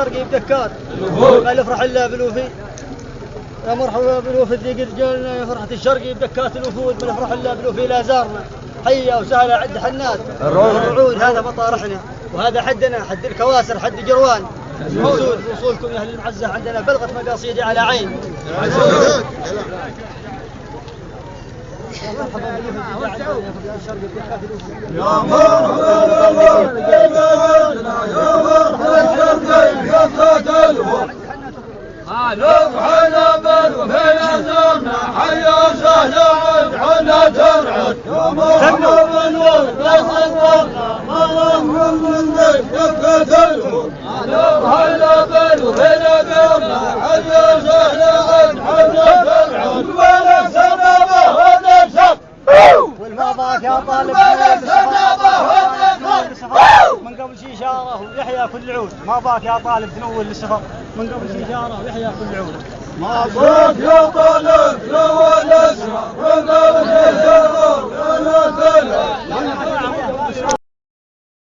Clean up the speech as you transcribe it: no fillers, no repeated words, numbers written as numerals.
الشرقي بدكات قال افرح الله بالوفي يا مرحبا بالوفد ذي قد جالنا يا فرحة الشرقي بدكات الوفود من افرح الله بالوفي لا زارنا حيا وسهلا عد حنات الرعود هذا مطارحنا وهذا حدنا حد الكواسر حد جروان وصولكم يا اهل المعزة عندنا بلغت مقاصيدي على عين يا مرحبا لو حنا بالوفينا زرنا حيا سهلا عدحنا ترعد يا مرحبا بالوفد صدقنا مرحبا من دكة الهود لو حنا بالوفينا زرنا حيا سهلا عدحنا ترعد ولا سبابه ولا سب والماضاك يا طالب من قبل شي شاره ويحيى كل عود ما باك يا طالب تنول للسفر من قبل شي شاره ويحيى كل عود ما باك يا طالب تنول